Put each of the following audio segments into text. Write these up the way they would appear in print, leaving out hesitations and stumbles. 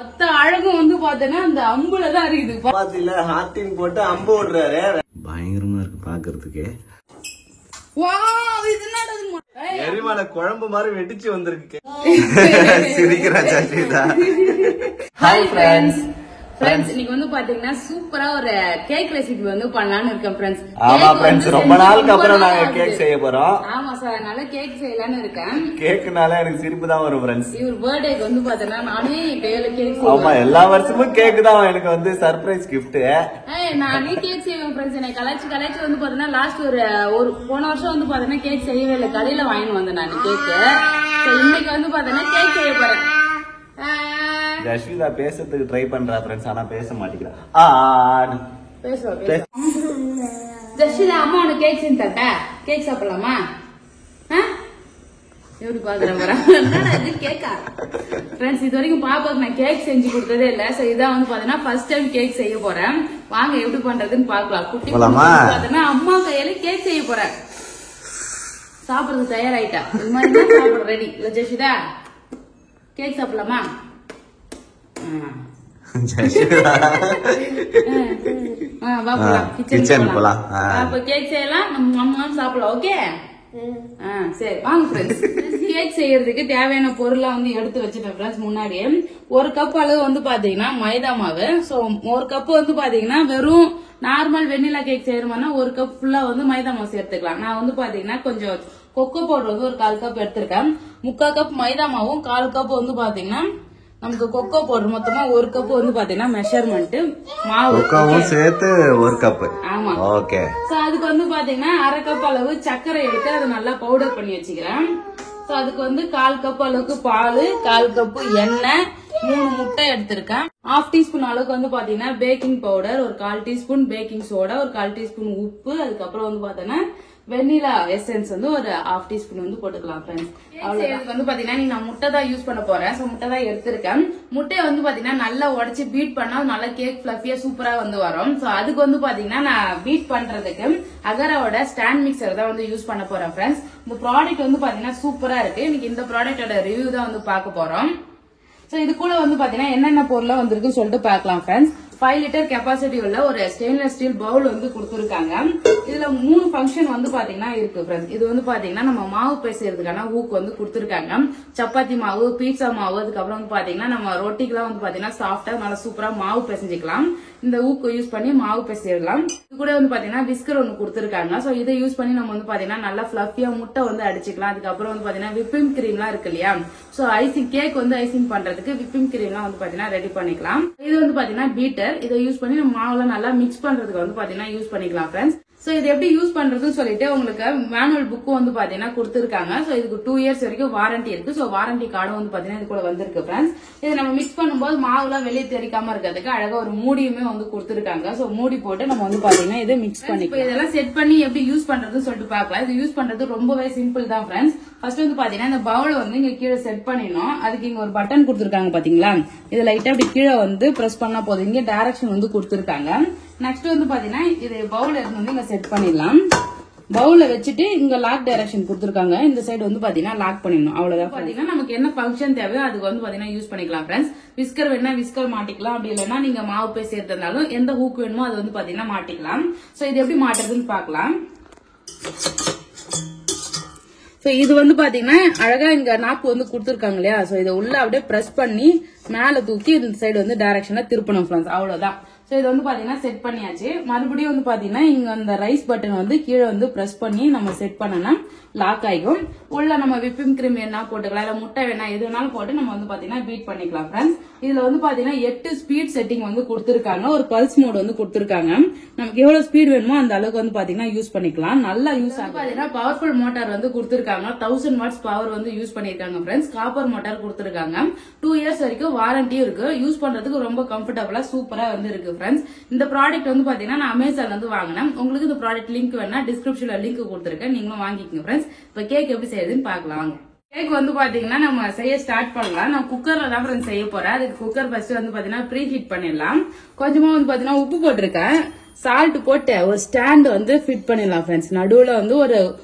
மொத்த அழகும் வந்து பாத்தீங்கன்னா அந்த அம்புலதான் இருக்குது. பாத்தீங்களா, ஹார்டின் போட்டு அம்பு விடுறாரு. பயங்கரமா இருக்கு பாக்குறதுக்கு. எரிமலை குழம்பு மாதிரி வெடிச்சு வந்திருக்கு. சிரிக்கிறா சச்சிதா. Hi friends. ஃப்ரெண்ட்ஸ் இன்னைக்கு வந்து பாத்தீங்கன்னா சூப்பரா ஒரு கேக் ரெசிபி வந்து பண்ணலாம்னு இருக்கேன் ஃப்ரெண்ட்ஸ். ஆமா ஃப்ரெண்ட்ஸ், ரொம்ப நாளுக்கு அப்புறம் நாங்க கேக் செய்ய போறோம். ஆமா சார், அதனால கேக் செய்யலாம்னு இருக்கேன். கேக்குனால எனக்கு சிரிப்பு தான் வரும் ஃப்ரெண்ட்ஸ். இவர் பர்த்டேக்கு வந்து பாத்தீங்கன்னா நானே கையில கேக். ஆமா, எல்லா வருஷமும் கேக் தான் எனக்கு வந்து சர்ப்ரைஸ் கிஃப்ட். நானே கேக் செய்வேன் ஃப்ரெண்ட்ஸ். எனக்கு கலாச்சி வந்து பாத்தீங்கன்னா லாஸ்ட் ஒரு போன வருஷம் வந்து பாத்தீங்கன்னா கேக் செய்யவே இல்லை, கடையில வாங்கிட்டு வந்தேன் நான் கேக்கு. இன்னைக்கு வந்து பாத்தீங்கன்னா கேக் செய்ய போறேன். ஜஸ்விதா பேசுறதுக்கு ட்ரை பண்றா ஃப்ரெண்ட்ஸ், ஆனா பேச மாட்டேங்கிறா. ஜஸ்விதா, அம்மா உனக்கு கேக் செஞ்சு தட்டா? கேக் சாப்பிடலாமா? எப்படி பாக்குறேன் கேக்கா ஃப்ரெண்ட்ஸ். இது வரைக்கும் பாப்பாக்கு நான் கேக் செஞ்சு கொடுத்ததே இல்ல. சோ இதான் வந்து பாத்தீங்கன்னா ஃபர்ஸ்ட் டைம் கேக் செய்ய போறேன். வாங்க எப்படி பண்றதுன்னு பாக்கலாம். குட்டி பாத்தீங்கன்னா அம்மா கையில கேக் செய்ய போறேன். சாப்பிடுறது தயாராயிட்டா? இது மாதிரி தான் சாப்பிட ரெடி. ஜஸ்விதா, கேக் சாப்பிடலாமா? கிச்சன் போலாம். அப்ப கேக் செய்யலாம், நம்ம அம்மா சாப்பிடலாம். ஓகே சரி வாங்க ஃப்ரெண்ட்ஸ். கேக் செய்யறதுக்கு தேவையான பொருளா வந்து எடுத்து வச்சுட்டேன் ஃப்ரெண்ட்ஸ். முன்னாடியே ஒரு கப் அளவு வந்து பாத்தீங்கன்னா மைதா மாவு. சோ ஒரு கப் வந்து பாத்தீங்கன்னா வெறும் நார்மல் வெண்ணிலா கேக் செய்யறோம்னா ஒரு கப் ஃபுல்லா வந்து மைதா மாவு சேர்த்துக்கலாம். நான் வந்து பாத்தீங்கன்னா கொஞ்சம் கொக்கோ பவுடர் வந்து ஒரு 1/4 கப் எடுத்திருக்கேன். 3/4 கப் மைதா மாவும் 1/4 கப் வந்து பாத்தீங்கன்னா நமக்கு கொக்கோ பவுடர், மொத்தமா 1 கப் வந்து பாத்தீங்கன்னா மெஷர்மெண்ட் மாவு சேர்த்து 1 கப். ஆமா ஓகே. சோ அதுக்கு வந்து பாத்தீங்கன்னா 1/2 கப் அளவு சர்க்கரை எடுத்து அதை நல்லா பவுடர் பண்ணி வச்சுக்கிறேன். சோ அதுக்கு வந்து 1/4 கப் அளவுக்கு பால், 1/4 கப் எண்ணெய், 3 முட்டை எடுத்திருக்கேன். 1/2 டீஸ்பூன் அளவுக்கு வந்து பாத்தீங்கன்னா பேக்கிங் பவுடர், ஒரு 1/4 டீஸ்பூன் பேக்கிங் சோடா, ஒரு 1/4 டீஸ்பூன் உப்பு, அதுக்கப்புறம் வந்து பாத்தீங்கன்னா வெண்ணிலா எசன்ஸ் வந்து ஒரு 1/2 டீஸ்பூன் வந்து போட்டுக்கலாம் ஃப்ரெண்ட்ஸ். அவ்வளவு வந்து பாத்தீங்கன்னா நான் முட்டை தான் யூஸ் பண்ண போறேன். சோ முட்டை தான் எடுத்திருக்கேன். முட்டையை வந்து பாத்தீங்கன்னா நல்லா உடைச்சு பீட் பண்ணா நல்லா கேக் ஃபிளஃபியா சூப்பரா வந்து வரும். சோ அதுக்கு வந்து பாத்தீங்கன்னா நான் பீட் பண்றதுக்கு அகராவோட ஸ்டாண்ட் மிக்சர் தான் வந்து யூஸ் பண்ண போறேன் ஃப்ரெண்ட்ஸ். இந்த ப்ராடக்ட் வந்து பாத்தீங்கன்னா சூப்பரா இருக்கு. இன்னைக்கு இந்த ப்ராடக்டோட ரிவ்யூ தான் வந்து பார்க்க போறோம். சோ இது கூட வந்து பாத்தீங்கன்னா என்னென்ன பொருளா வந்திருக்குன்னு சொல்லிட்டு பாக்கலாம் ஃப்ரெண்ட்ஸ். 5 லிட்டர் கெப்பாசிட்டி உள்ள ஒரு ஸ்டெயின்லெஸ் ஸ்டீல் பவுல் வந்து கொடுத்துருக்காங்க. இதுல 3 ஃபங்க்ஷன் வந்து பாத்தீங்கன்னா இருக்கு ஃப்ரெண்ட்ஸ். இது வந்து பாத்தீங்கன்னா நம்ம மாவு பேசுறதுக்கான ஊக்கு வந்து கொடுத்துருக்காங்க. சப்பாத்தி மாவு, பீட்சா மாவு, அதுக்கப்புறம் வந்து பாத்தீங்கன்னா நம்ம ரொட்டிக்கெல்லாம் வந்து பாத்தீங்கன்னா சாஃப்டா நல்லா சூப்பரா மாவு பிசைஞ்சிக்கலாம். இந்த ஊக்கு யூஸ் பண்ணி மாவு பிசையலாம். இது கூட வந்து பாத்தீங்கன்னா விஸ்கர் ஒன்னு கொடுத்துருக்காங்க. சோ இதை யூஸ் பண்ணி நம்ம வந்து பாத்தீங்கன்னா நல்லா ஃபிளஃபியா முட்டை வந்து அடிச்சுக்கலாம். அதுக்கப்புறம் வந்து பாத்தீங்கன்னா விப்பிங் கிரீம் எல்லாம் இருக்கு இல்லையா? சோ ஐசிங் கேக் வந்து ஐசிங் பண்றதுக்கு விப்பிங் கிரீம் எல்லாம் வந்து பாத்தீங்கன்னா ரெடி பண்ணிக்கலாம். இது வந்து பாத்தீங்கன்னா பீட்டர். இதை யூஸ் பண்ணி நம்ம மாவுல நல்லா மிக்ஸ் பண்றதுக்கு வந்து பாத்தீங்கன்னா யூஸ் பண்ணிக்கலாம் ஃப்ரெண்ட்ஸ். சோ இது எப்படி யூஸ் பண்றதுன்னு சொல்லிட்டு உங்களுக்கு மேனுவல் புக்கும் வந்து பாத்தீங்கன்னா கொடுத்துருக்காங்க. சோ இதுக்கு 2 இயர்ஸ் வரைக்கும் வாரண்டி இருக்கு. சோ வாரண்டி கார்டும் வந்து பாத்தீங்கன்னா இது கூட வந்திருக்கு ஃப்ரெண்ட்ஸ். இது நம்ம மிக்ஸ் பண்ணும்போது மாவுலாம் வெளியே தெரிக்காம இருக்கிறதுக்கு அழகா ஒரு மூடியுமே வந்து கொடுத்துருக்காங்க. சோ மூடி போட்டு நம்ம வந்து பாத்தீங்கன்னா இதை மிக்ஸ் பண்ணி இதெல்லாம் செட் பண்ணி எப்படி யூஸ் பண்றதுன்னு சொல்லிட்டு பாக்கலாம். இது யூஸ் பண்றது ரொம்பவே சிம்பிள் தான் ஃப்ரெண்ட்ஸ். ஃபர்ஸ்ட் வந்து பாத்தீங்கன்னா இந்த பவுல வந்து இங்க கீழே செட் பண்ணிடணும். அதுக்கு இங்க ஒரு பட்டன் கொடுத்துருக்காங்க பாத்தீங்களா? இது லைட்டா அப்படி கீழே வந்து பிரஸ் பண்ணா போதும். இங்க டைரக்ஷன் வந்து கொடுத்துருக்காங்க. நெக்ஸ்ட் வந்து பாத்தீங்கன்னா இது பவுல இருந்து வந்து இங்க செட் பண்ணிடலாம். பவுல வச்சுட்டு இங்க லாக் டைரக்ஷன் கொடுத்துருக்காங்க. இந்த சைடு வந்து பாத்தீங்கன்னா லாக் பண்ணிடணும். அவ்வளவுதான். பாத்தீங்கன்னா நமக்கு என்ன ஃபங்க்ஷன் தேவையோ அதுக்கு வந்து பாத்தீங்கன்னா யூஸ் பண்ணிக்கலாம் ஃப்ரெண்ட்ஸ். விஸ்கர் வேணா விஸ்கர் மாட்டிக்கலாம். அப்படி இல்லைன்னா நீங்க மாவு போய் சேர்த்திருந்தாலும் எந்த ஹூக் வேணுமோ அது வந்து பாத்தீங்கன்னா மாட்டிக்கலாம். சோ இது எப்படி மாட்டுறதுன்னு பாக்கலாம். சோ இது வந்து பாத்தீங்கன்னா அழகா இங்க நாப்பு வந்து கொடுத்துருக்காங்க இல்லையா? சோ இதை உள்ள அப்படியே பிரஸ் பண்ணி மேல தூக்கி இந்த சைடு வந்து டைரக்ஷனா திருப்பணும் ஃப்ரெண்ட்ஸ். அவ்வளவுதான். சோ இது வந்து பாத்தீங்கன்னா செட் பண்ணியாச்சு. மறுபடியும் வந்து பாத்தீங்கன்னா இங்க அந்த ரைஸ் பட்டன் வந்து கீழே வந்து பிரஸ் பண்ணி நம்ம செட் பண்ணனா லாக் ஆகும். உள்ள நம்ம விப்பிங் கிரீம் வேணா போட்டுக்கலாம், இல்ல முட்டை வேணா எது வேணாலும் போட்டு நம்ம வந்து பாத்தீங்கன்னா பீட் பண்ணிக்கலாம் ஃப்ரெண்ட்ஸ். இதுல வந்து பாத்தீங்கன்னா 8 ஸ்பீட் செட்டிங் வந்து கொடுத்துருக்காங்க. ஒரு பல்ஸ் மோட் வந்து கொடுத்துருக்காங்க. நமக்கு எவ்வளவு ஸ்பீட் வேணுமோ அந்த அளவுக்கு வந்து பாத்தீங்கன்னா யூஸ் பண்ணிக்கலாம். நல்லா யூஸ் ஆகும். பாத்தீங்கன்னா பவர்ஃபுல் மோட்டார் வந்து கொடுத்துருக்காங்க. 1000 வாட்ஸ் பவர் வந்து யூஸ் பண்ணிருக்காங்க ஃப்ரெண்ட்ஸ். காப்பர் மோட்டார் கொடுத்துருக்காங்க. 2 இயர்ஸ் வரைக்கும் வாரண்டியும் இருக்கு. யூஸ் பண்றதுக்கு ரொம்ப கம்ஃபர்டபுளா சூப்பரா வந்து இருக்கு ஃப்ரெண்ட்ஸ். இந்த ப்ராடக்ட் வந்து பாத்தீங்கன்னா நான் அமேசான்ல இருந்து வாங்கினேன். உங்களுக்கு இந்த ப்ராடக்ட் லிங்க் வேணா டிஸ்கிரிப்ஷன்ல லிங்க் கொடுத்துருக்கேன், நீங்களும் வாங்கிக்கோங்க ஃப்ரெண்ட்ஸ். இப்ப கேக் எப்படி செய்யறதுன்னு பாக்கலாம். கேக் வந்து பாத்தீங்கன்னா நம்ம செய்ய ஸ்டார்ட் பண்ணலாம். நான் குக்கர்ல தான் ஃப்ரெண்ட்ஸ் செய்ய போறேன். அதுக்கு குக்கர் ஃபர்ஸ்ட் வந்து பாத்தீங்கன்னா ப்ரீ ஹீட் பண்ணிடலாம். கொஞ்சமா வந்து பாத்தீங்கன்னா உப்பு போட்டிருக்கேன். சால்ட் போட்டு ஒரு ஸ்டாண்ட் வந்து ஃபிட் பண்ணிடலாம் ஃப்ரெண்ட்ஸ். நடுவுல வந்து ஒரு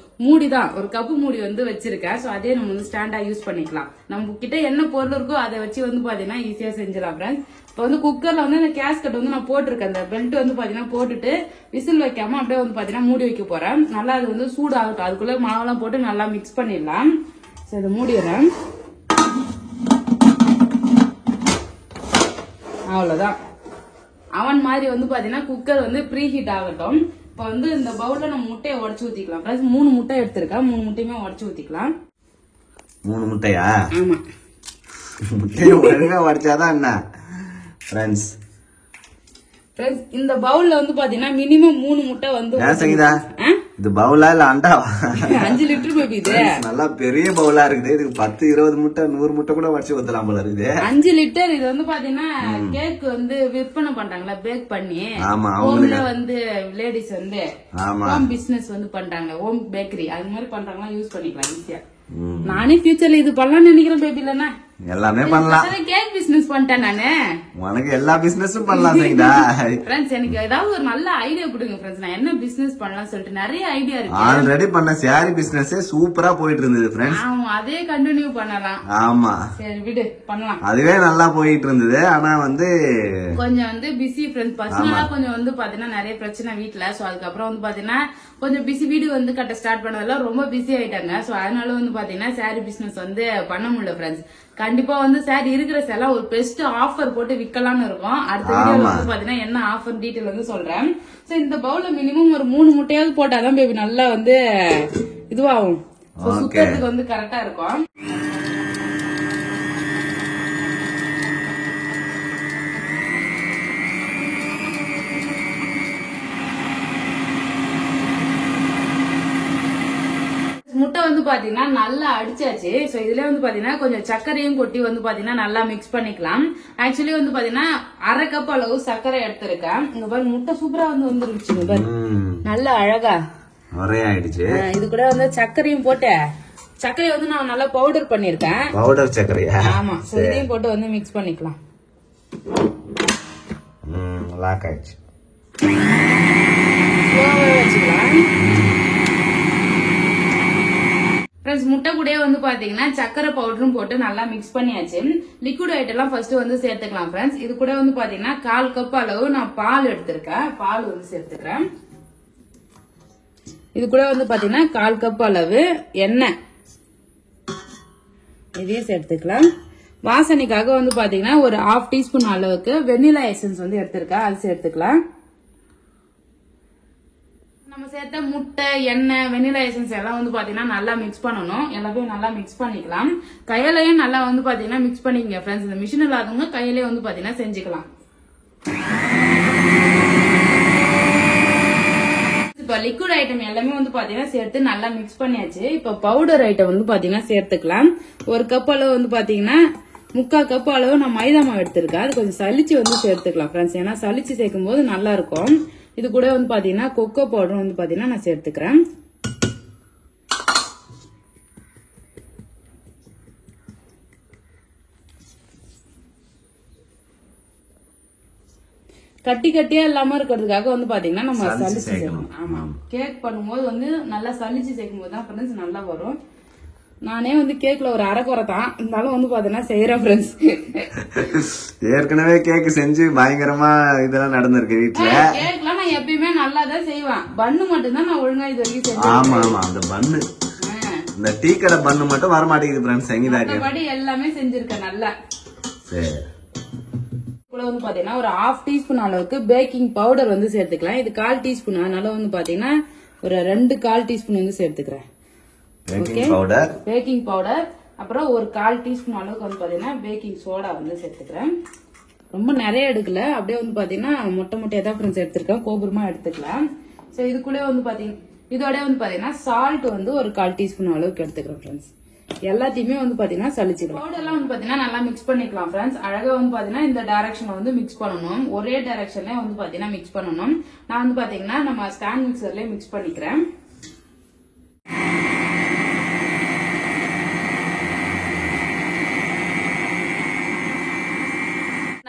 மூடிதான், ஒரு கப்பு மூடி வந்து வச்சிருக்கேன். சோ அதே நம்ம வந்து ஸ்டாண்டா யூஸ் பண்ணிக்கலாம். நம்ம கிட்ட என்ன பொருள் இருக்கோ அதை வச்சு வந்து பாத்தீங்கன்னா ஈஸியா செஞ்சிடலாம் ஃப்ரெண்ட்ஸ். இப்ப வந்து குக்கர்ல வந்து இந்த கேஸ்கட் வந்து நான் போட்டிருக்கேன். அந்த பெல்ட் வந்து பாத்தீங்கன்னா போட்டுட்டு விசில் வைக்காம அப்படியே வந்து பாத்தீங்கன்னா மூடி வைக்க போறேன். நல்லா அது வந்து சூடாகட்டும். அதுக்குள்ள மாவெல்லாம் போட்டு நல்லா மிக்ஸ் பண்ணிடலாம். சோ இதை மூடிடுறேன். அவ்வளவுதான். அவன் மாதிரி வந்து பாத்தீங்கன்னா குக்கர் வந்து ப்ரீ ஹீட் ஆகட்டும். இப்ப வந்து இந்த பவுல்ல நம்ம முட்டையை உடைச்சு ஊத்திக்கலாம். 3 முட்டை எடுத்திருக்கேன். 3 முட்டையுமே உடைச்சு ஊத்திக்கலாம். 3 முட்டையா? ஆமா, முட்டையை ஒழுங்கா உடைச்சாதான் என்ன ஃப்ரெண்ட்ஸ். இந்த பவுல்ல வந்து பாத்தீங்கன்னா மினிமம் 3 முட்டை வந்து சங்கீதா, இது பவுலா இல்ல அண்டாவா? 5 லிட்டர் பேபி இது. நல்லா பெரிய பவுலா இருக்குது. இதுக்கு 10, 20 முட்டை 100 முட்டை கூட உடைச்சு ஊத்தலாம் போல இருக்குது. 5 லிட்டர். இது வந்து பாத்தீங்கன்னா கேக் வந்து விற்பனை பண்றாங்களா, பேக் பண்ணி. ஆமா, ஹோம்ல வந்து லேடிஸ் வந்து ஆமா ஹோம் பிசினஸ் வந்து பண்றாங்க. ஹோம் பேக்கரி அது மாதிரி பண்றாங்களா, யூஸ் பண்ணிக்கலாம் ஈஸியா. நானே ஃபியூச்சர்ல இது பண்ணலாம்னு நினைக்கிறேன் பேபி. இல்லன்னா எல்லாமே பண்ணலாம். கேக் பிசினஸ் பண்ணிட்டேன் நானு. உனக்கு எல்லா பிசினஸும் பண்ணலாம் சங்கீதா. ஃப்ரெண்ட்ஸ் எனக்கு ஏதாவது ஒரு நல்ல ஐடியா கொடுங்க ஃப்ரெண்ட்ஸ். நான் என்ன பிசினஸ் பண்ணலாம் சொல்லிட்டு நிறைய ஐடியா இருக்கு. ஆல்ரெடி பண்ண சாரி பிசினஸ் சூப்பரா போயிட்டு இருந்தது ஃப்ரெண்ட்ஸ். ஆமா, அதே கண்டினியூ பண்ணலாம். ஆமா, சரி விடு, பண்ணலாம். அதுவே நல்லா போயிட்டு இருந்தது. ஆனா வந்து கொஞ்சம் வந்து பிஸி ஃப்ரெண்ட்ஸ். பர்சனலா கொஞ்சம் வந்து பாத்தீங்கன்னா நிறைய பிரச்சனை வீட்டுல. சோ அதுக்கப்புறம் வந்து பாத்தீங்கன்னா கொஞ்சம் பிஸி, வீடு வந்து கட்ட ஸ்டார்ட் பண்ணதெல்லாம் ரொம்ப பிஸி ஆயிட்டாங்க. சோ அதனால வந்து பாத்தீங்கன்னா சாரி பிசினஸ் வந்து பண்ண முடியல ஃப்ரெண்ட்ஸ். கண்டிப்பா வந்து சாரி இருக்கிற எல்லாம் ஒரு பெஸ்ட் ஆஃபர் போட்டு விக்கலாம்னு இருக்கும். அடுத்த வீடியோல வந்து பாத்தீங்கன்னா என்ன ஆஃபர் டீடைல் வந்து சொல்றேன். சோ இந்த பவுல்ல மினிமம் ஒரு 3 முட்டையாவது போட்டாதான் பேபி நல்லா வந்து இதுவாகும். சுத்தறதுக்கு வந்து கரெக்டா இருக்கும். முட்டை வந்து பாத்தீங்கன்னா நல்லா அடிச்சாச்சு. சோ இதுல வந்து பாத்தீங்கன்னா கொஞ்சம் சர்க்கரையும் கொட்டி வந்து பாத்தீங்கன்னா நல்லா மிக்ஸ் பண்ணிக்கலாம். ஆக்சுவலி வந்து பாத்தீங்கன்னா 1/2 கப் அளவு சர்க்கரை எடுத்திருக்கேன். இங்க பாருங்க முட்டை சூப்பரா வந்து வந்துருச்சு பாரு, நல்லா அழகா ஆயிடுச்சு. இது கூட வந்து சர்க்கரையும் போட்டு, சர்க்கரை வந்து நான் நல்லா பவுடர் பண்ணிருக்கேன். பவுடர் சர்க்கரையா? ஆமா, இதையும் போட்டு வந்து மிக்ஸ் பண்ணிக்கலாம். லாக் ஆயிடுச்சு. வச்சுக்கலாம் ஃப்ரெண்ட்ஸ். முட்டை கூட வந்து பாத்தீங்கன்னா சக்கரை பவுடரும் போட்டு நல்லா மிக்ஸ் பண்ணியாச்சு. லிக்விட் ஐட்டம் எல்லாம் ஃபர்ஸ்ட் வந்து சேர்த்துக்கலாம் ஃப்ரெண்ட்ஸ். இது கூட வந்து பாத்தீங்கன்னா 1/4 கப் அளவு நான் பால் எடுத்திருக்கேன். பால் வந்து சேர்த்துக்கிறேன். இது கூட வந்து பாத்தீங்கன்னா 1/4 கப் அளவு எண்ணெய், இதையும் சேர்த்துக்கலாம். வாசனைக்காக வந்து பாத்தீங்கன்னா ஒரு 1/2 டீஸ்பூன் அளவுக்கு வெண்ணிலா எசன்ஸ் வந்து எடுத்திருக்கேன். அது சேர்த்துக்கலாம். நம்ம சேர்த்த முட்டை, எண்ணெய், வெண்ணிலா எசன்ஸ் எல்லாம் வந்து பாத்தீங்கன்னா நல்லா மிக்ஸ் பண்ணணும். எல்லாத்தையும் நல்லா மிக்ஸ் பண்ணிக்கலாம். கையிலையும் நல்லா வந்து பாத்தீங்கன்னா மிக்ஸ் பண்ணிக்கங்க ஃப்ரெண்ட்ஸ். இந்த மிஷின் இல்லாதவங்க கையிலேயே வந்து பாத்தீங்கன்னா செஞ்சுக்கலாம். இப்ப லிக்விட் ஐட்டம் எல்லாமே வந்து பாத்தீங்கன்னா சேர்த்து நல்லா மிக்ஸ் பண்ணியாச்சு. இப்ப பவுடர் ஐட்டம் வந்து பாத்தீங்கன்னா சேர்த்துக்கலாம். 1 கப் அளவு வந்து பாத்தீங்கன்னா 3/4 கப் அளவு நான் மைதா மாவு எடுத்திருக்கேன். அது கொஞ்சம் சளிச்சு வந்து சேர்த்துக்கலாம் ஃப்ரெண்ட்ஸ். ஏன்னா சளிச்சு சேர்க்கும் போது நல்லா இருக்கும். இது கூட வந்து பாத்தீங்கன்னா கொக்கோ பவுடர் வந்து பாத்தீங்கன்னா நான் சேர்த்துக்கிறேன். கட்டி கட்டியா இல்லாம இருக்கிறதுக்காக வந்து பாத்தீங்கன்னா நம்ம சளிச்சு சேர்க்கணும். ஆமா, கேக் பண்ணும்போது வந்து நல்லா சளிச்சு சேர்க்கும் போது தான் ஃப்ரெண்ட்ஸ் நல்லா வரும். நானே வந்து கேக்ல ஒரு அரைக்குறை தான் இருந்தாலும் வந்து பாத்தீங்கன்னா செய்யறேன் ஃப்ரெண்ட்ஸ். ஏற்கனவே கேக் செஞ்சு பயங்கரமா இதெல்லாம் நடந்திருக்கு வீட்டுல. கேக்லாம் நான் எப்பயுமே நல்லா தான் செய்வேன். பன்னு மட்டும் தான் நான் ஒழுங்கா இது வரைக்கும் செஞ்சேன். ஆமா ஆமா, அந்த பன்னு, இந்த டீ கடை பன்னு மட்டும் வர மாட்டேங்குது ஃப்ரெண்ட்ஸ். சங்கீதாக்கு மத்தபடி எல்லாமே செஞ்சிருக்கேன் நல்லா. சரி, கூட வந்து பாத்தீங்கன்னா ஒரு 1/2 டீஸ்பூன் அளவுக்கு பேக்கிங் பவுடர் வந்து சேர்த்துக்கலாம். இது 1/4 டீஸ்பூன், அதனால வந்து பாத்தீங்கன்னா ஒரு 2 1/4 டீஸ்பூன் வந்து சேர்த்துக்கிறேன். பேக்கிங் பவுடர் அப்புறம் ஒரு 1/4 டீஸ்பூன் அளவுக்கு வந்து பாத்தீங்கன்னா பேக்கிங் சோடா வந்து சேர்த்துக்கிறேன். ரொம்ப நிறைய எடுக்கல, அப்படியே வந்து பாத்தீங்கன்னா மொட்டையா தான் ஃப்ரெண்ட்ஸ் எடுத்திருக்கேன். கோபுரமா எடுத்துக்கலாம். சோ இது கூட வந்து பாத்தீங்கன்னா இதோட வந்து பாத்தீங்கன்னா சால்ட் வந்து ஒரு 1/4 டீஸ்பூன் அளவுக்கு எடுத்துக்கிறேன் ஃப்ரெண்ட்ஸ். எல்லாத்தையுமே வந்து பாத்தீங்கன்னா சளிச்சுக்கலாம். பவுடர் எல்லாம் வந்து பாத்தீங்கன்னா நல்லா மிக்ஸ் பண்ணிக்கலாம் ஃப்ரெண்ட்ஸ். அழகா வந்து பாத்தீங்கன்னா இந்த டைரக்ஷன்ல வந்து மிக்ஸ் பண்ணணும். ஒரே டைரக்ஷன்ல வந்து பாத்தீங்கன்னா மிக்ஸ் பண்ணணும். நான் வந்து பாத்தீங்கன்னா நம்ம ஸ்டாண்ட் மிக்சர்லயே மிக்ஸ் பண்ணிக்கிறேன்.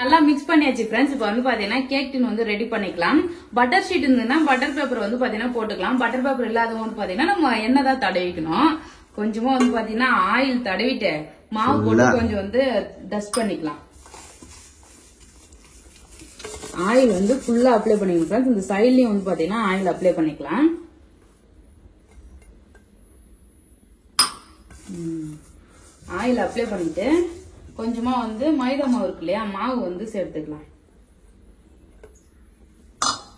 நல்லா மிக்ஸ் பண்ணியாச்சு ஃப்ரெண்ட்ஸ். இப்போ வந்து பாத்தீங்கன்னா கேக் டின் வந்து ரெடி பண்ணிக்கலாம். பட்டர் ஷீட் இருந்ததுன்னா பட்டர் பேப்பர் வந்து பாத்தீங்கன்னா போட்டுக்கலாம். பட்டர் பேப்பர் இல்லாதவங்க வந்து பாத்தீங்கன்னா நம்ம எண்ணெய் தான் தடவிக்கணும். கொஞ்சமா வந்து பாத்தீங்கன்னா ஆயில் தடவிட்டு மாவு போட்டு கொஞ்சம் வந்து டஸ்ட் பண்ணிக்கலாம். ஆயில் வந்து ஃபுல்லா அப்ளை பண்ணிக்கணும் ஃப்ரெண்ட்ஸ். இந்த சைட்லயும் வந்து பாத்தீங்கன்னா ஆயில் அப்ளை பண்ணிக்கலாம். ஆயில் அப்ளை பண்ணிட்டு கொஞ்சமா வந்து மைதா மாவு இருக்கு இல்லையா, மாவு வந்து சேர்த்துக்கலாம்.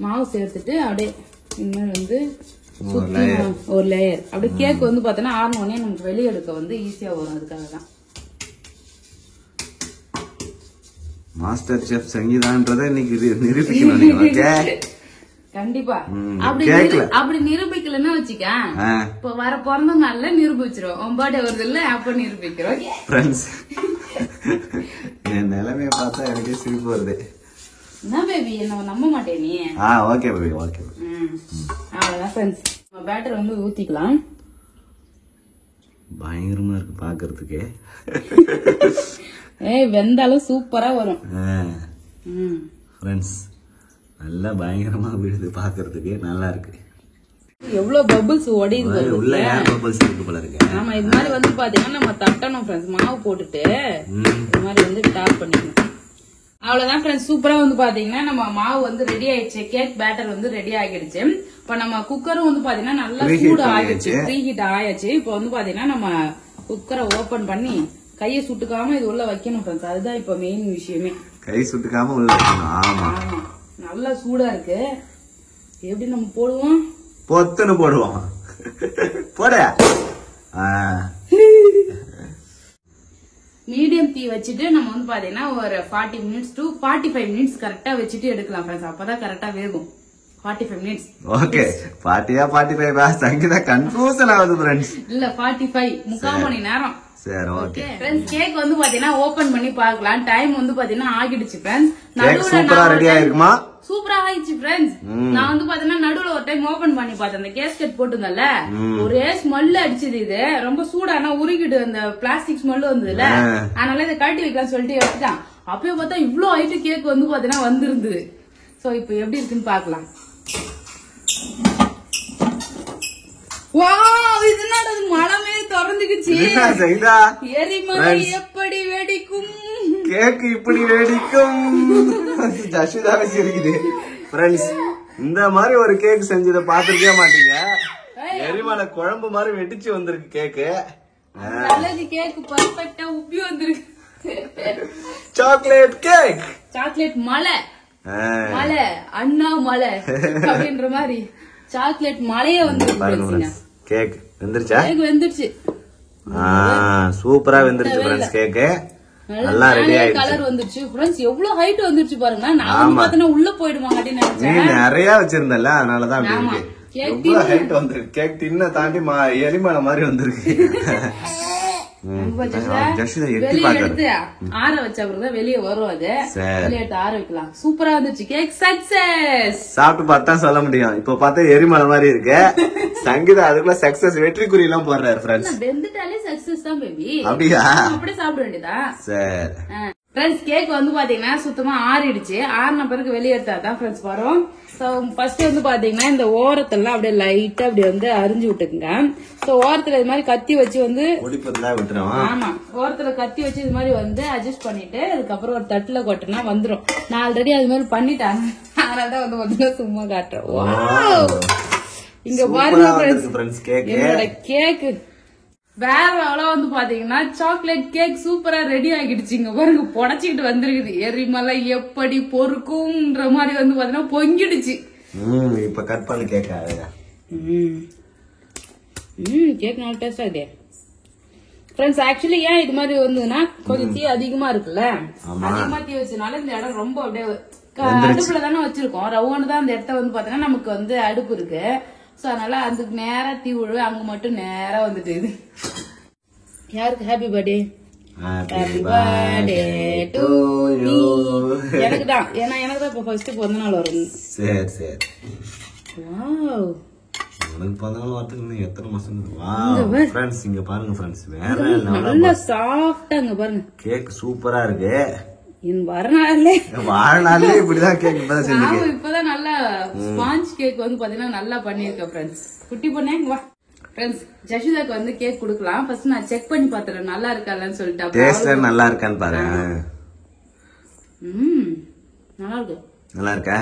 மாவு சேர்த்துட்டு அப்படியே இன்னும் வந்து ஒரு லேயர் அப்படியே கேக் வந்து பாத்தீங்கன்னா ஆறுனோடனே நமக்கு வெளியே எடுக்க வந்து ஈஸியா வரும். அதுக்காக தான் மாஸ்டர் செஃப் சங்கீதான்றதை இன்னைக்கு நிரூபிக்கணும். கண்டிப்பா அப்படி நிரூபிக்கலன்னா வச்சுக்க, இப்ப வர பிறந்த நாள்ல நிரூபிச்சிரும். ஒம்பாடே வருது இல்ல, அப்ப நிரூபிக்கிறோம். என் நிலைமைய பார்த்தா எனக்கே சிரிப்பு வருது. என்ன பேபி, என்ன நம்ப மாட்டேன் நீ? Okay baby, okay. அவ்வளவுதான் ஃப்ரெண்ட்ஸ். பேட்டர் வந்து ஊத்திக்கலாம். பயங்கரமா இருக்கு பாக்குறதுக்கு. வெந்தாலும் சூப்பரா வரும் ஃப்ரெண்ட்ஸ். நல்லா பயங்கரமா விழுது, பாக்குறதுக்கு நல்லா இருக்கு. எவ்வளவு பபிள்ஸ் உடையுது உள்ள, ஏர் பபிள்ஸ் இருக்கு போல இருக்கு. ஆமா, இது மாதிரி வந்து பாத்தீங்கன்னா நம்ம தட்டணும் ஃப்ரெண்ட்ஸ். மாவு போட்டுட்டு இது மாதிரி வந்து டாப் பண்ணிக்கணும். அவ்வளவுதான் ஃப்ரெண்ட்ஸ். சூப்பரா வந்து பாத்தீங்கன்னா நம்ம மாவு வந்து ரெடி ஆயிடுச்சு. கேக் பேட்டர் வந்து ரெடி ஆகிடுச்சு. இப்ப நம்ம குக்கரும் வந்து பாத்தீங்கன்னா நல்லா சூடு ஆயிடுச்சு, ப்ரீ ஹீட் ஆயாச்சு. இப்ப வந்து பாத்தீங்கன்னா நம்ம குக்கரை ஓபன் பண்ணி கையை சுட்டுக்காம இது உள்ள வைக்கணும் ஃப்ரெண்ட்ஸ். அதுதான் இப்ப மெயின் விஷயமே. கை சுட்டுக்காம உள்ள வைக்கணும். ஆமா, நல்லா சூடா இருக்கு. எப்படி நம்ம போடுவோம்? பொத்துன்னு போடுவோம். போட மீடியம் தீ வச்சுட்டு நம்ம வந்து பாத்தீங்கன்னா ஒரு 40 மினிட்ஸ் to 45 மினிட்ஸ் கரெக்டா வச்சுட்டு எடுக்கலாம் ஃப்ரெண்ட்ஸ். அப்பதான் கரெக்டா வேகும். 45 மினிட்ஸ். ஓகே, 45 சங்கீதா கன்ஃபியூஷன் ஆகுது ஃப்ரெண்ட்ஸ். இல்ல 45, 3/4 மணி நேரம். சரி, ஓகே ஃப்ரெண்ட்ஸ். கேக் வந்து பாத்தீங்கன்னா ஓபன் பண்ணி பார்க்கலாம். டைம் வந்து பாத்தீங்கன்னா ஆகிடுச்சு ஃப்ரெண்ட்ஸ். சூப்பரா ரெடி ஆயிருக்குமா? சூப்பரா ஆயிடுச்சு ஃப்ரெண்ட்ஸ். நான் வந்து பாத்தீங்கன்னா நடுவுல ஒரு டைம் ஓபன் பண்ணி பார்த்தேன். அந்த கேஸ்கெட் போட்டுங்கல்ல, ஒரே ஸ்மெல் அடிச்சது. இது ரொம்ப சூடானா உருகிடு, அந்த பிளாஸ்டிக் ஸ்மெல் வந்ததுல, அதனால இதை கழட்டி வைக்கலாம் சொல்லிட்டு எடுத்துட்டான். அப்பயே பார்த்தா இவ்வளவு ஹைட்டு கேக் வந்து பாத்தீங்கன்னா வந்திருந்தது. சோ இப்ப எப்படி இருக்குன்னு பாக்கலாம். மனமே திறந்துக்குச்சு. எரிமலை எப்படி வெடிக்கும், கேக் இப்படி வெடிக்கும். ஜஷிதா வச்சிருக்குது ஃப்ரெண்ட்ஸ். இந்த மாதிரி ஒரு கேக் செஞ்சதை பாத்துருக்கவே மாட்டீங்க. எரிமலை குழம்பு மாதிரி வெடிச்சு வந்திருக்கு கேக்கு. கேக் பர்ஃபெக்ட்டா உப்பி வந்திருக்கு. சாக்லேட் கேக், சாக்லேட் மலை, மலை அண்ணா மலை அப்படின்ற மாதிரி சாக்லேட் மலையே வந்து கேக் வெந்துருச்சா? கேக் வெந்துருச்சு. சூப்பரா வெந்துருச்சு ஃப்ரெண்ட்ஸ். கேக் நல்லா ரெடி ஆயிடுச்சு. கலர் வந்துருச்சு ஃப்ரெண்ட்ஸ். எவ்வளவு ஹைட் வந்துருச்சு பாருங்க. நான் வந்து பார்த்தா உள்ள போயிடுமா அப்படின்னு நினைச்சேன். நீ நிறைய வச்சிருந்தல, அதனாலதான் அப்படி இருக்கு. எவ்வளவு ஹைட் வந்திருக்கு. கேக் டின்ன தாண்டி எரிமலை மாதிரி வந்திருக்கு. வெளியே எடுத்து ஆற வச்ச அப்புறம் வெளியே வரும். அது வெளியே எடுத்து ஆற வைக்கலாம். சூப்பரா வந்துச்சு. Cake success. சாப்பிட்டு பார்த்தா சொல்ல முடியும். இப்ப பார்த்தா எரிமலை மாதிரி இருக்கு. சங்கீதா அதுக்குள்ள சக்சஸ் வெற்றி குறி எல்லாம் போடுறாரு ஃப்ரெண்ட்ஸ். வெந்துட்டாலே சக்சஸ் தான் பேபி. அப்படியா? அப்படியே சாப்பிட வேண்டியதா? சரி ஃப்ரெண்ட்ஸ். கேக் வந்து பாத்தீங்கன்னா சுத்தமா ஆறிடுச்சு. ஆறின பிறகு வெளியே எடுத்தாதான் ஃப்ரெண்ட்ஸ் வரும். சோ ஃபர்ஸ்ட் வந்து பாத்தீங்கன்னா இந்த ஓரத்தெல்லாம் அப்படியே லைட்டா அப்படி வந்து அரிஞ்சு விட்டுக்குங்க. சோ ஓரத்துல இது மாதிரி கத்தி வச்சு வந்து விட்டுறோம். ஆமா, ஓரத்துல கத்தி வச்சு இது மாதிரி வந்து அட்ஜஸ்ட் பண்ணிட்டு அதுக்கப்புறம் ஒரு தட்டுல கொட்டினா வந்துரும். நான் ஆல்ரெடி அது மாதிரி பண்ணிட்டேன், அதனாலதான் வந்து பாத்தீங்கன்னா சும்மா காட்டுறேன். இங்க பாருங்க ஃப்ரெண்ட்ஸ், என்னோட கேக்கு வேற அளவு வந்து பாத்தீங்கன்னா சாக்லேட் கேக் சூப்பரா ரெடி ஆகிடுச்சு. இங்க பாருங்க புடச்சிக்கிட்டு வந்திருக்குது. எரிமலை எப்படி பொறுக்கும்ன்ற மாதிரி வந்து பாத்தீங்கன்னா பொங்கிடுச்சு. இப்ப கட் பண்ணி கேக் கேக் நல்ல டேஸ்டா இதே ஃப்ரெண்ட்ஸ். ஆக்சுவலி ஏன் இது மாதிரி வந்ததுன்னா கொஞ்சம் தீ அதிகமா இருக்குல்ல, அதிகமா தீ வச்சதுனால இந்த இடம் ரொம்ப அப்படியே அடுப்புல தானே வச்சிருக்கோம். ரவுண்டு தான் அந்த இடத்த வந்து பாத்தீங்கன்னா நமக்கு வந்து அடுப்பு இருக்கு. சோ அதனால அதுக்கு நேரா தீ விழுவு, அங்க மட்டும் நேரா வந்துட்டு. இது யாருக்கு happy birthday? Happy birthday to me. எனக்கு தான், ஏன்னா எனக்கு தான் இப்ப ஃபர்ஸ்ட் பிறந்த நாள் வரும். சரி சரி. வாவ், உனக்கு பிறந்த நாள் வரதுக்கு எத்தனை மாசம்? வாவ் ஃப்ரெண்ட்ஸ், இங்க பாருங்க ஃப்ரெண்ட்ஸ், வேற நல்லா சாஃப்டா இங்க பாருங்க. கேக் சூப்பரா இருக்கு. என் வரனாலே வாழ்நாளே இப்படிதான் கேக் இப்பதான் செஞ்சிருக்கேன். இப்பதான் நல்லா ஸ்பாஞ்ச் கேக் வந்து பாத்தீங்கன்னா நல்லா பண்ணிருக்கேன் ஃப்ரெண்ட்ஸ். குட்டி பொண்ணே வா ஃப்ரெண்ட்ஸ். ஜஷிதாக்கு வந்து கேக் குடுக்கலாம். ஃபர்ஸ்ட் நான் செக் பண்ணி பாத்துறேன் நல்லா இருக்கான்னு சொல்லிட்டு. டேஸ்ட் நல்லா இருக்கான்னு பாரு. நல்லா இருக்கு. நல்லா இருக்கா?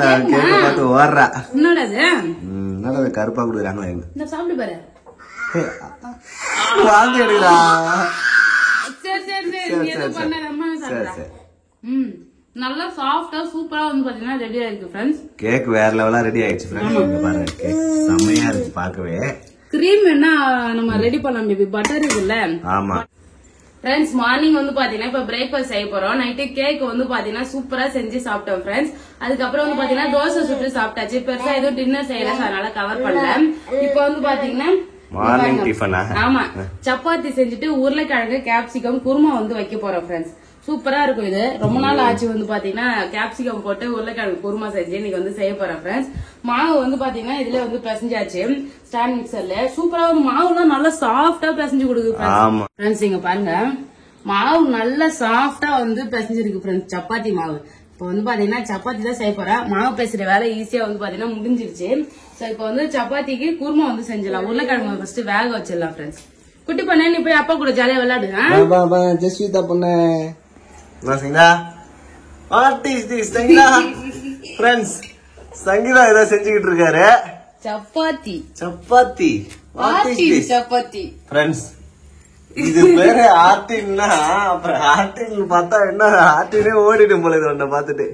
கேக்க பார்த்து ஓடுறா. என்னடா இது? என்னடா கருப்பா குடுக்குறாங்களா? இந்த சாப்பிட்டு பாரு. வாந்தி எடுக்குறா. சரி நல்லா சாஃப்டா சூப்பரா வந்து பாத்தீங்கன்னா ரெடி ஆயிருக்கு ஃப்ரெண்ட்ஸ். கேக் வேற லெவலா ரெடி ஆயிடுச்சு ஃப்ரெண்ட்ஸ். இங்க பாருங்க கேக் செமையா இருக்கு பார்க்கவே. கிரீம் என்ன நம்ம ரெடி பண்ணலாம் பேபி. பட்டர் இருக்குல்ல. ஆமா ஃப்ரெண்ட்ஸ். மார்னிங் வந்து பாத்தீங்கன்னா இப்ப பிரேக்ஃபாஸ்ட் செய்ய போறோம். நைட்டு கேக் வந்து பாத்தீங்கன்னா சூப்பரா செஞ்சு சாப்பிட்டோம் ஃப்ரெண்ட்ஸ். அதுக்கப்புறம் வந்து பாத்தீங்கன்னா தோசை சுட்டு சாப்பிட்டாச்சு. பெருசா எதுவும் டின்னர் செய்யல, அதனால கவர் பண்ணல. இப்ப வந்து பாத்தீங்கன்னா மார்னிங் டிஃபனா? ஆமா சப்பாத்தி செஞ்சுட்டு உருளைக்கிழங்கு கேப்சிகம் குருமா வந்து வைக்க போறோம் ஃப்ரெண்ட்ஸ். சூப்பரா இருக்கும். இது ரொம்ப நாள் ஆச்சு வந்து பாத்தீங்கன்னா கேப்சிகம் போட்டு உருளைக்கிழங்கு குருமா செஞ்சு இன்னைக்கு வந்து செய்ய போறேன் ஃப்ரெண்ட்ஸ். மாவு வந்து பாத்தீங்கன்னா இதுல வந்து பிசைஞ்சாச்சு ஸ்டாண்ட் மிக்சர்ல. சூப்பரா மாவுலாம் நல்லா சாஃப்டா பிசைஞ்சு கொடுக்குது ஃப்ரெண்ட்ஸ். இங்க பாருங்க மாவு நல்லா சாஃப்டா வந்து பிசைஞ்சிருக்கு ஃப்ரெண்ட்ஸ். சப்பாத்தி மாவு இப்ப வந்து பாத்தீங்கன்னா சப்பாத்தி தான் செய்ய போறேன். மாவு பேசுற வேலை ஈஸியா வந்து பாத்தீங்கன்னா முடிஞ்சிருச்சு. சோ இப்ப வந்து சப்பாத்திக்கு குருமா வந்து செஞ்சிடலாம். உருளைக்கிழங்கு ஃபர்ஸ்ட் வேக வச்சிடலாம் ஃப்ரெண்ட்ஸ். குட்டி பண்ண நீ போய் அப்பா கூட ஜாலியா விளையாடுங்க. ஜஸ்விதா பொண்ணு சங்கீதா ஃப்ரெண்ட்ஸ். சங்கீதா ஏதோ செஞ்சுக்கிட்டு இருக்காரு. சப்பாத்தி சப்பாத்தி சப்பாத்தி ஃப்ரெண்ட்ஸ். இது பேரு ஆர்டின்னா அப்புறம் ஆர்டின் பார்த்தா என்ன ஆர்டினே ஓடிடும் போல இது ஒன்ன பாத்துட்டு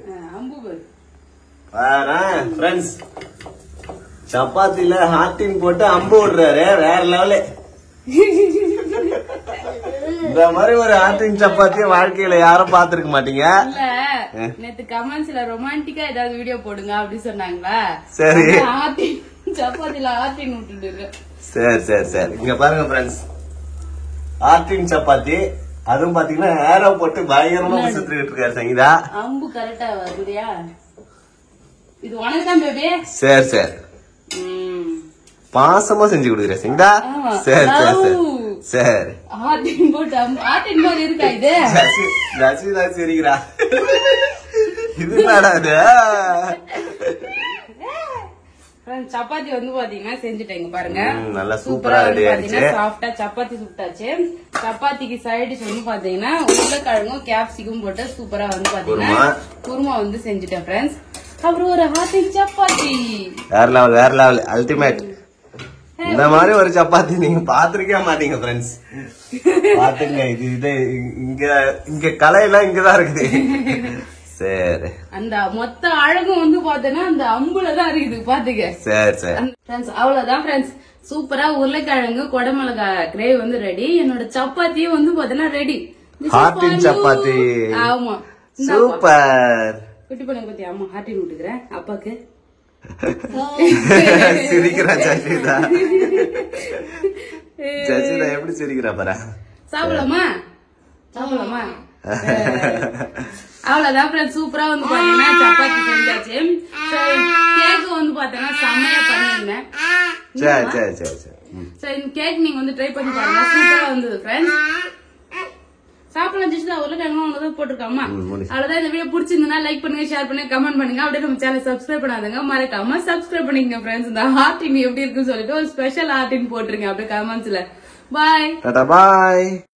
ஃப்ரெண்ட்ஸ். சப்பாத்தில ஆர்டின் போட்டு அம்பு விடுறாரு வேற லெவலு. இந்த மாதிரி ஒரு ஆர்டின் சப்பாத்திய வாழ்க்கையில யாரும் பாத்துருக்க மாட்டீங்க. நேத்து கமெண்ட்ஸ்ல ரொமான்டிக்கா ஏதாவது வீடியோ போடுங்க அப்படி சொன்னாங்களா? சரி சப்பாத்தில ஆர்டின் விட்டுட்டு. சரி சரி சரி இங்க பாருங்க ஃப்ரெண்ட்ஸ். ஆர்டின் சப்பாத்தி அதுவும் பாத்தீங்கன்னா ஏரோ போட்டு பயங்கரமா சுத்திட்டு இருக்காரு சங்கீதா. அம்பு கரெக்டா வருதுயா? இது உனக்குதான் பேபி. சரி சரி பாசமா செஞ்சு கொடுக்குறேன் சங்கீதா. சரி சரி சரி சரி ஆர்டின் போட்டு ஆர்டின் மாதிரி இருக்கா இது? ஜஸ்விதா சிரிக்கிறா. இது என்னடா இது? சப்பாத்தி வந்து பாத்தீங்கன்னா செஞ்சுட்டேங்க பாருங்க. நல்லா சூப்பரா ரெடி ஆயிடுச்சு. சாஃப்டா சப்பாத்தி சுட்டாச்சு. சப்பாத்திக்கு சைடு வந்து பாத்தீங்கன்னா உருளைக்கிழங்கும் கேப்சிகம் போட்டு சூப்பரா வந்து பாத்தீங்கன்னா குருமா வந்து செஞ்சுட்டேன் ஃப்ரெண்ட்ஸ். அப்புறம் ஒரு ஹார்டின் சப்பாத்தி வேற லெவல் வேற லெவல் அல்டிமேட். இந்த மாதிரி ஒரு சப்பாத்தி நீங்க பாத்துருக்கே மாட்டீங்க ஃப்ரெண்ட்ஸ். பாத்துங்க இது இங்க இங்க கலையெல்லாம் இங்கதான் இருக்குது. சரி அந்த மொத்த அழகும் வந்து பாத்தீங்கன்னா அந்த அம்புலதான் இருக்குது பாத்துக்க. சரி சரி ஃப்ரெண்ட்ஸ் அவ்வளவுதான் ஃப்ரெண்ட்ஸ். சூப்பரா உருளைக்கிழங்கு கொடமிளகா கிரேவி வந்து ரெடி. என்னோட சப்பாத்தியும் வந்து பாத்தீங்கன்னா ரெடி. ஹார்டின் சப்பாத்தி. ஆமா சூப்பர். குட்டி பண்ண பத்தி அம்மா ஹார்டின் விட்டுக்கிறேன் அப்பாக்கு. சிரிக்கிறா ஜஸ்விதா. ஜஸ்விதா எப்படி சிரிக்கிறா பாரு. சாப்பிடலாமா சாப்பிடலாமா? அவ்வளவுதான் ஃப்ரெண்ட்ஸ். சூப்பரா வந்து பாத்தீங்கன்னா சப்பாத்தி செஞ்சாச்சு. கேக் வந்து பாத்தீங்கன்னா செம்மையா பண்ணிருந்தேன். சரி சரி சரி சரி இந்த கேக் நீங்க வந்து ட்ரை பண்ணி பாருங்க. சூப்பரா வந்தது ஃப்ரெண்ட்ஸ். சாப்பிடலாம் ஜஸ்ட் உருளைக்கிழங்கு ஒன்று போட்டிருக்காமா. அவ்வளவுதான். இந்த வீடியோ பிடிச்சிருந்தா லைக் பண்ணுங்க, ஷேர் பண்ணுங்க, கமெண்ட் பண்ணுங்க. அப்படியே நம்ம சேனல் சப்ஸ்கிரைப் பண்ணாதங்க மறக்காம சப்ஸ்கிரைப் பண்ணிக்கங்க ஃப்ரெண்ட்ஸ். இந்த ஹார்டின் எப்படி இருக்குன்னு சொல்லிட்டு ஒரு ஸ்பெஷல் ஹார்டின் போட்டுருங்க அப்படியே கமெண்ட்ஸ்ல. பாய் பாய்.